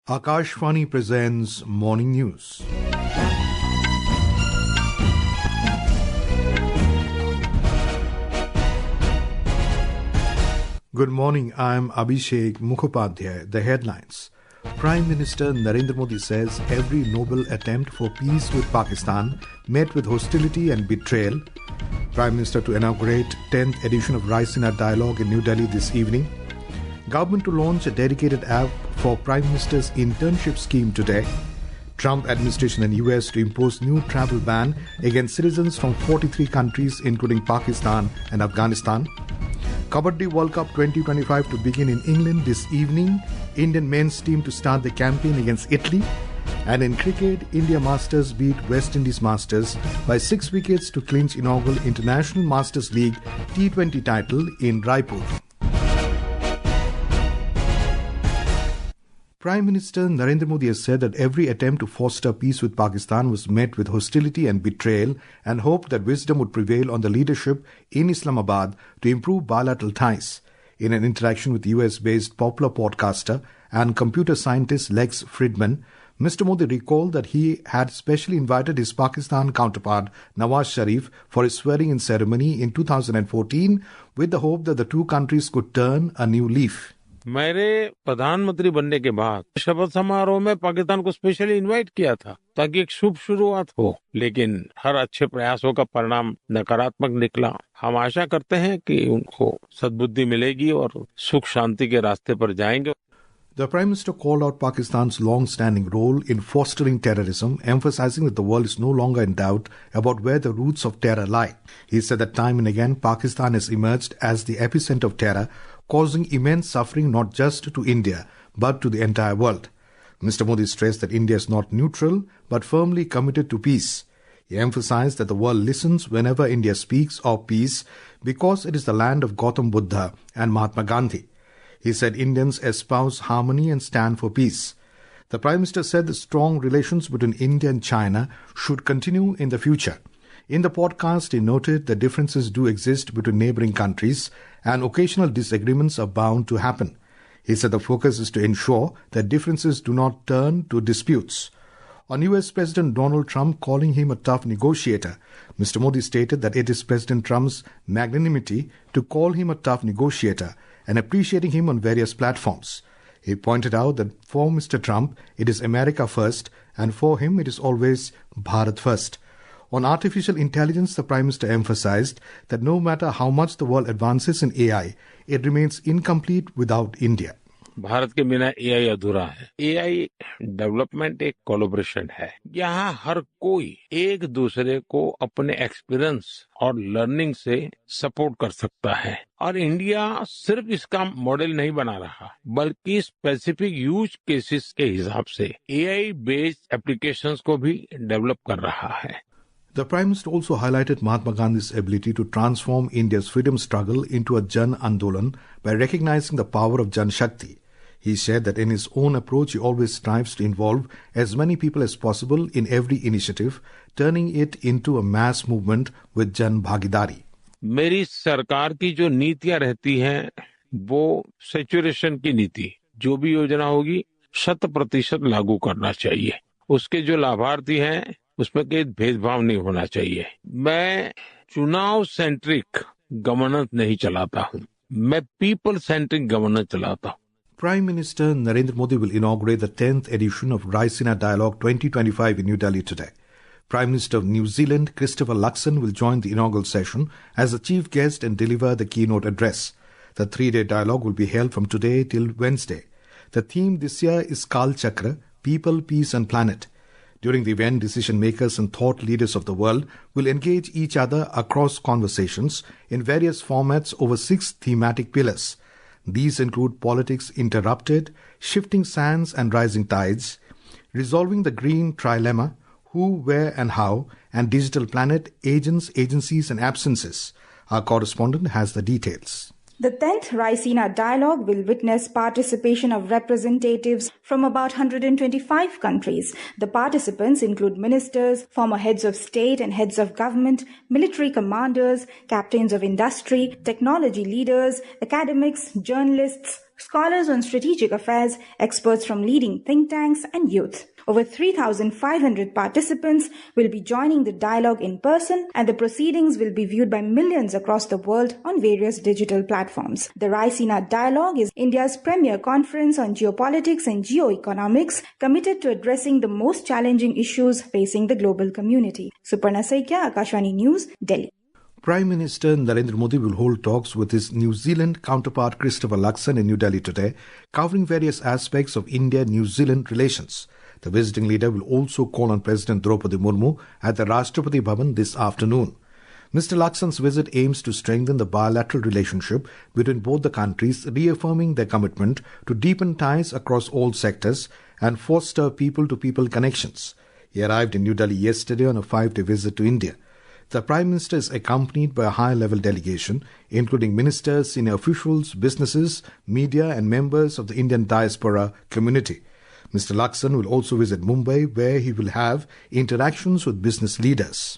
Akashvani presents Morning News. Good morning, I am Abhishek Mukhopadhyay. The headlines. Prime Minister Narendra Modi says every noble attempt for peace with Pakistan met with hostility and betrayal. Prime Minister to inaugurate 10th edition of Raisina Dialogue in New Delhi this evening. Government to launch a dedicated app for Prime Minister's Internship scheme today. Trump administration and US to impose new travel ban against citizens from 43 countries including Pakistan and Afghanistan. Kabaddi World Cup 2025 to begin in England this evening. Indian men's team to start the campaign against Italy. And in cricket, India Masters beat West Indies Masters by 6 wickets to clinch inaugural International Masters League T20 title in Raipur. Prime Minister Narendra Modi has said that every attempt to foster peace with Pakistan was met with hostility and betrayal and hoped that wisdom would prevail on the leadership in Islamabad to improve bilateral ties. In an interaction with US-based popular podcaster and computer scientist Lex Fridman, Mr. Modi recalled that he had specially invited his Pakistan counterpart Nawaz Sharif for his swearing-in ceremony in 2014 with the hope that the two countries could turn a new leaf. मेरे प्रधानमंत्री बनने के बाद शपथ समारोह में पाकिस्तान को specially invite किया था ताकि एक शुभ शुरुआत हो, लेकिन हर अच्छे प्रयासों का परिणाम नकारात्मक निकला। हम आशा करते हैं कि उनको सद्बुद्धि मिलेगी और सुख शांति के रास्ते पर जाएंगे। The Prime Minister called out Pakistan's long-standing role in fostering terrorism, emphasizing that the world is no longer in doubt about where the roots of terror lie. He said that time and again Pakistan has emerged as the epicenter of terror, causing immense suffering not just to India, but to the entire world. Mr. Modi stressed that India is not neutral, but firmly committed to peace. He emphasized that the world listens whenever India speaks of peace because it is the land of Gautam Buddha and Mahatma Gandhi. He said Indians espouse harmony and stand for peace. The Prime Minister said the strong relations between India and China should continue in the future. In the podcast, he noted that differences do exist between neighboring countries and occasional disagreements are bound to happen. He said the focus is to ensure that differences do not turn to disputes. On US President Donald Trump calling him a tough negotiator, Mr. Modi stated that it is President Trump's magnanimity to call him a tough negotiator and appreciating him on various platforms. He pointed out that for Mr. Trump, it is America first, and for him it is always Bharat first. On artificial intelligence, the Prime Minister emphasized that no matter how much the world advances in AI, it remains incomplete without India. Bharat के बिना AI अधूरा है। AI development एक collaboration है। यहाँ हर कोई एक दूसरे को अपने एक्सपीरियंस और लर्निंग से सपोर्ट कर सकता है और इंडिया सिर्फ इसका मॉडल नहीं बना रहा, बल्कि स्पेसिफिक यूज केसेस के हिसाब से एआई बेस्ड एप्लीकेशंस को भी डेवलप कर रहा है। The Prime Minister also highlighted Mahatma Gandhi's ability to transform India's freedom struggle into a Jan Andolan by recognizing the power of Jan Shakti. He said that in his own approach, he always strives to involve as many people as possible in every initiative, turning it into a mass movement with Jan Bhagidari. मेरी सरकार की जो नीतियां रहती हैं, वो saturation की नीति, जो भी योजना होगी 100% लागू करना चाहिए। उसके जो लाभार्थी हैं, उसमें कोई भेदभाव नहीं होना चाहिए। मैं चुनाव सेंट्रिक गवर्नेंस नहीं चलाता हूँ, मैं पीपल सेंट्रिक गवर्नेंस चलाता हूँ। Prime Minister Narendra Modi will inaugurate the 10th edition of Raisina Dialogue 2025 in New Delhi today. Prime Minister of New Zealand, Christopher Luxon, will join the inaugural session as the chief guest and deliver the keynote address. The 3-day dialogue will be held from today till Wednesday. The theme this year is Kal Chakra, People, Peace and Planet. During the event, decision makers and thought leaders of the world will engage each other across conversations in various formats over 6 thematic pillars. These include politics interrupted, shifting sands and rising tides, resolving the green trilemma, who, where and how, and digital planet, agents, agencies and absences. Our correspondent has the details. The 10th Raisina Dialogue will witness participation of representatives from about 125 countries. The participants include ministers, former heads of state and heads of government, military commanders, captains of industry, technology leaders, academics, journalists, scholars on strategic affairs, experts from leading think tanks, and youth. Over 3,500 participants will be joining the dialogue in person, and the proceedings will be viewed by millions across the world on various digital platforms. The Raisina Dialogue is India's premier conference on geopolitics and geoeconomics, committed to addressing the most challenging issues facing the global community. Suparna Saikia, Akashvani News, Delhi. Prime Minister Narendra Modi will hold talks with his New Zealand counterpart Christopher Luxon in New Delhi today, covering various aspects of India-New Zealand relations. The visiting leader will also call on President Draupadi Murmu at the Rashtrapati Bhavan this afternoon. Mr. Luxon's visit aims to strengthen the bilateral relationship between both the countries, reaffirming their commitment to deepen ties across all sectors and foster people-to-people connections. He arrived in New Delhi yesterday on a 5-day visit to India. The Prime Minister is accompanied by a high-level delegation, including ministers, senior officials, businesses, media and members of the Indian diaspora community. Mr. Luxon will also visit Mumbai, where he will have interactions with business leaders.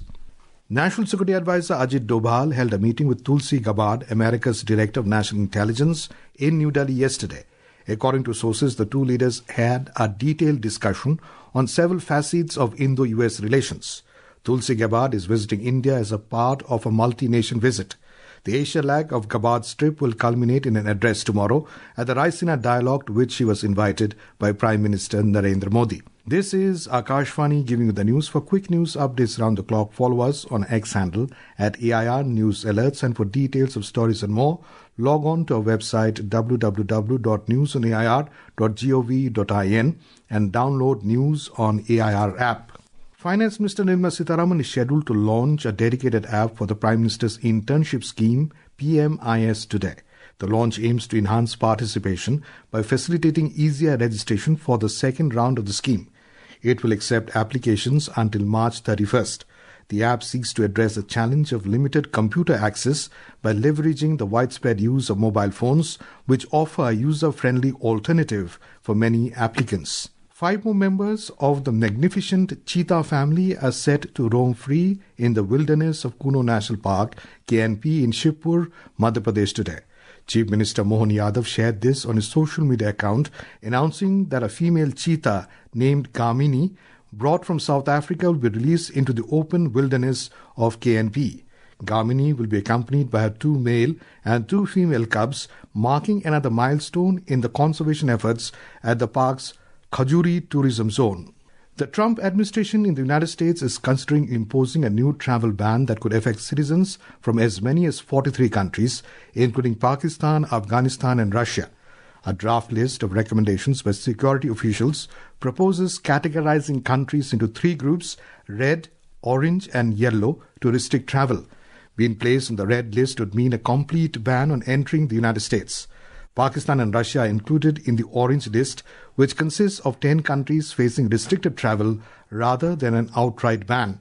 National Security Advisor Ajit Dobhal held a meeting with Tulsi Gabbard, America's Director of National Intelligence, in New Delhi yesterday. According to sources, the two leaders had a detailed discussion on several facets of Indo-US relations. Tulsi Gabbard is visiting India as a part of a multi-nation visit. The Asia leg of Gabbard's trip will culminate in an address tomorrow at the Raisina Dialogue, to which she was invited by Prime Minister Narendra Modi. This is Akashvani giving you the news. For quick news updates around the clock, follow us on X handle at AIR News Alerts, and for details of stories and more, log on to our website www.newsonair.gov.in and download News on AIR app. Finance Minister Nirmala Sitharaman is scheduled to launch a dedicated app for the Prime Minister's Internship scheme, PMIS, today. The launch aims to enhance participation by facilitating easier registration for the second round of the scheme. It will accept applications until March 31st. The app seeks to address the challenge of limited computer access by leveraging the widespread use of mobile phones, which offer a user-friendly alternative for many applicants. 5 more members of the magnificent cheetah family are set to roam free in the wilderness of Kuno National Park, KNP, in Shivpur, Madhya Pradesh today. Chief Minister Mohan Yadav shared this on his social media account, announcing that a female cheetah named Gamini, brought from South Africa, will be released into the open wilderness of KNP. Gamini will be accompanied by her 2 male and 2 female cubs, marking another milestone in the conservation efforts at the park's Khajuri tourism zone. The Trump administration in the United States is considering imposing a new travel ban that could affect citizens from as many as 43 countries, including Pakistan, Afghanistan and Russia. A draft list of recommendations by security officials proposes categorizing countries into 3 groups, red, orange and yellow, to restrict travel. Being placed on the red list would mean a complete ban on entering the United States. Pakistan and Russia are included in the orange list, which consists of 10 countries facing restricted travel rather than an outright ban.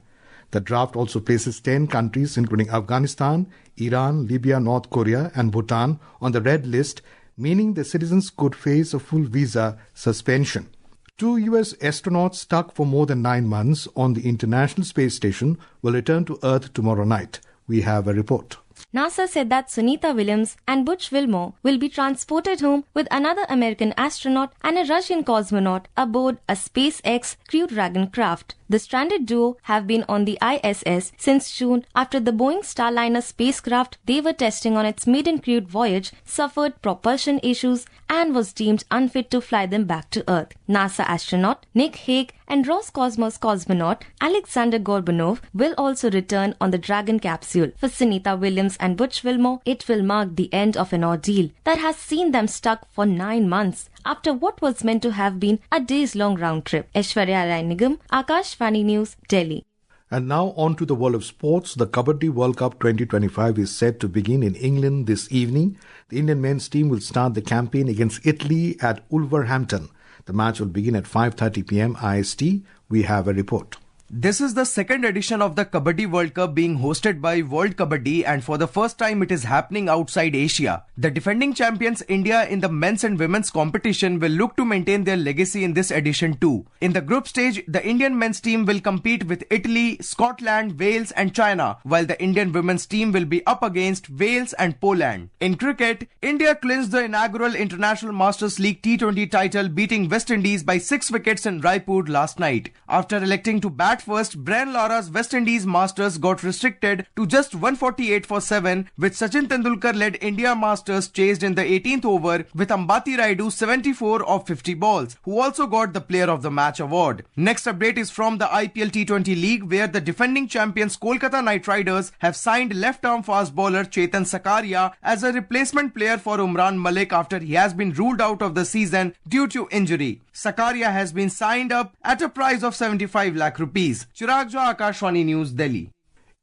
The draft also places 10 countries, including Afghanistan, Iran, Libya, North Korea and Bhutan, on the red list, meaning the citizens could face a full visa suspension. 2 US astronauts stuck for more than 9 months on the International Space Station will return to Earth tomorrow night. We have a report. NASA said that Sunita Williams and Butch Wilmore will be transported home with another American astronaut and a Russian cosmonaut aboard a SpaceX Crew Dragon craft. The stranded duo have been on the ISS since June after the Boeing Starliner spacecraft they were testing on its maiden crewed voyage suffered propulsion issues and was deemed unfit to fly them back to Earth. NASA astronaut Nick Hague and Roscosmos cosmonaut Alexander Gorbanov will also return on the Dragon capsule. For Sunita Williams and Butch Wilmore, it will mark the end of an ordeal that has seen them stuck for 9 months after what was meant to have been a days-long round trip. Aishwarya Rai Nigam, Akashvani News, Delhi. And now on to the world of sports. The Kabaddi World Cup 2025 is set to begin in England this evening. The Indian men's team will start the campaign against Italy at Wolverhampton. The match will begin at 5:30 p.m. IST. We have a report. This is the second edition of the Kabaddi World Cup being hosted by World Kabaddi, and for the first time it is happening outside Asia. The defending champions India in the men's and women's competition will look to maintain their legacy in this edition too. In the group stage, the Indian men's team will compete with Italy, Scotland, Wales and China, while the Indian women's team will be up against Wales and Poland. In cricket, India clinched the inaugural International Masters League T20 title, beating West Indies by 6 wickets in Raipur last night. After electing to bat first, Brian Lara's West Indies Masters got restricted to just 148 for 7, which Sachin Tendulkar-led India Masters chased in the 18th over with Ambati Rayudu 74 of 50 balls, who also got the Player of the Match award. Next update is from the IPL T20 League, where the defending champions Kolkata Knight Riders have signed left-arm fast bowler Chetan Sakaria as a replacement player for Umran Malik after he has been ruled out of the season due to injury. Sakaria has been signed up at a price of 75 lakh rupees. Chirag Jha, Akashvani News, Delhi.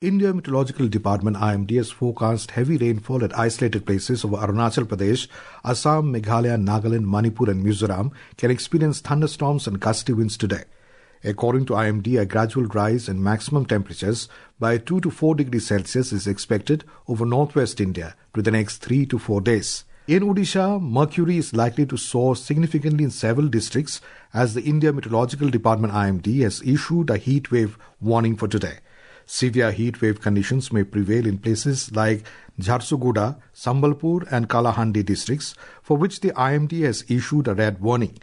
India Meteorological Department IMD has forecast heavy rainfall at isolated places over Arunachal Pradesh, Assam, Meghalaya, Nagaland, Manipur and Mizoram can experience thunderstorms and gusty winds today. According to IMD, a gradual rise in maximum temperatures by 2 to 4 degrees Celsius is expected over northwest India to the next 3 to 4 days. In Odisha, mercury is likely to soar significantly in several districts as the India Meteorological Department IMD has issued a heat wave warning for today. Severe heat wave conditions may prevail in places like Jharsuguda, Sambalpur and Kalahandi districts, for which the IMD has issued a red warning.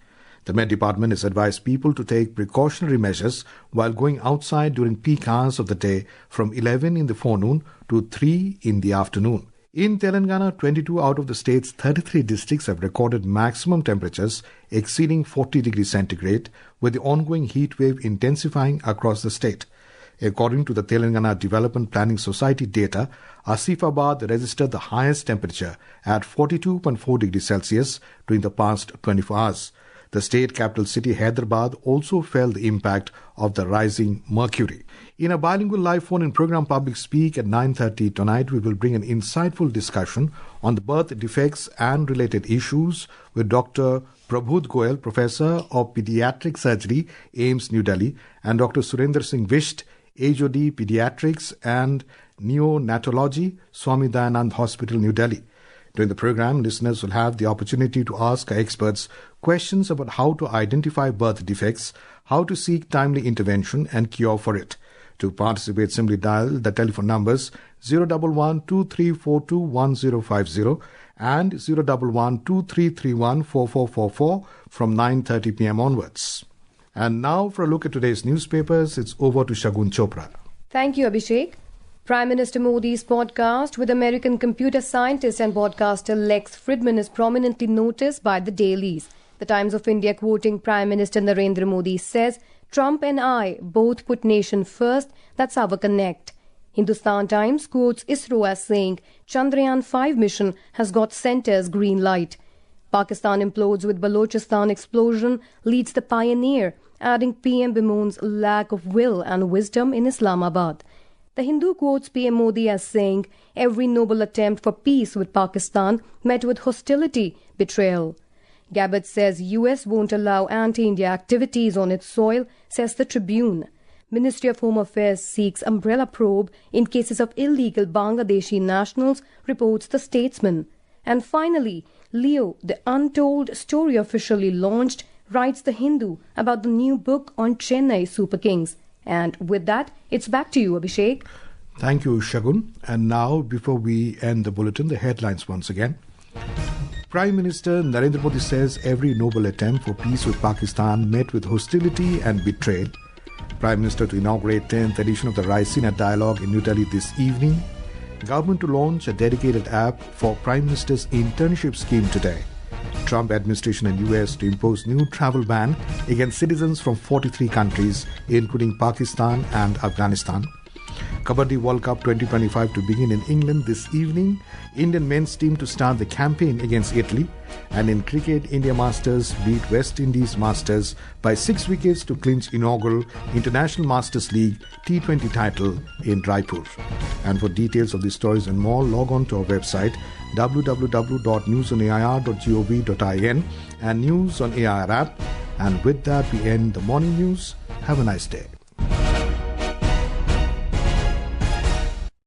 The Met Department has advised people to take precautionary measures while going outside during peak hours of the day from 11 in the forenoon to 3 in the afternoon. In Telangana, 22 out of the state's 33 districts have recorded maximum temperatures exceeding 40 degrees centigrade, with the ongoing heat wave intensifying across the state. According to the Telangana Development Planning Society data, Asifabad registered the highest temperature at 42.4 degrees Celsius during the past 24 hours. The state capital city Hyderabad also felt the impact of the rising mercury. In a bilingual live phone-in program Public Speak at 9:30 tonight, we will bring an insightful discussion on the birth defects and related issues with Dr. Prabodh Goyal, Professor of Pediatric Surgery, AIIMS, New Delhi, and Dr. Surendra Singh Visht, HOD Pediatrics and Neonatology, Swami Dayanand Hospital, New Delhi. During the program, listeners will have the opportunity to ask our experts questions about how to identify birth defects, how to seek timely intervention and cure for it. To participate, simply dial the telephone numbers 011-2342-1050 and 011-2331-4444 from 9:30 p.m. onwards. And now for a look at today's newspapers, it's over to Shagun Chopra. Thank you, Abhishek. Prime Minister Modi's podcast with American computer scientist and broadcaster Lex Fridman is prominently noticed by the dailies. The Times of India, quoting Prime Minister Narendra Modi, says, "Trump and I both put nation first, that's our connect." Hindustan Times quotes ISRO as saying, "Chandrayaan 5 mission has got centre's green light." Pakistan implodes with Balochistan explosion, leads the pioneer, adding PM bemoans lack of will and wisdom in Islamabad. The Hindu quotes PM Modi as saying, "Every noble attempt for peace with Pakistan met with hostility, betrayal." Gabbard says US won't allow anti-India activities on its soil, says the Tribune. Ministry of Home Affairs seeks umbrella probe in cases of illegal Bangladeshi nationals, reports the Statesman. And finally, Leo, the untold story officially launched, writes the Hindu about the new book on Chennai Super Kings. And with that, it's back to you, Abhishek. Thank you, Shagun. And now, before we end the bulletin, the headlines once again. Prime Minister Narendra Modi says every noble attempt for peace with Pakistan met with hostility and betrayal. Prime Minister to inaugurate 10th edition of the Raisina Dialogue in New Delhi this evening. Government to launch a dedicated app for Prime Minister's Internship scheme today. Trump administration in US to impose new travel ban against citizens from 43 countries, including Pakistan and Afghanistan. Kabaddi World Cup 2025 to begin in England this evening. Indian men's team to start the campaign against Italy. And in cricket, India Masters beat West Indies Masters by 6 wickets to clinch inaugural International Masters League T20 title in Raipur. And for details of these stories and more, log on to our website www.newsonair.gov.in and News on AIR app. And with that, we end the morning news. Have a nice day.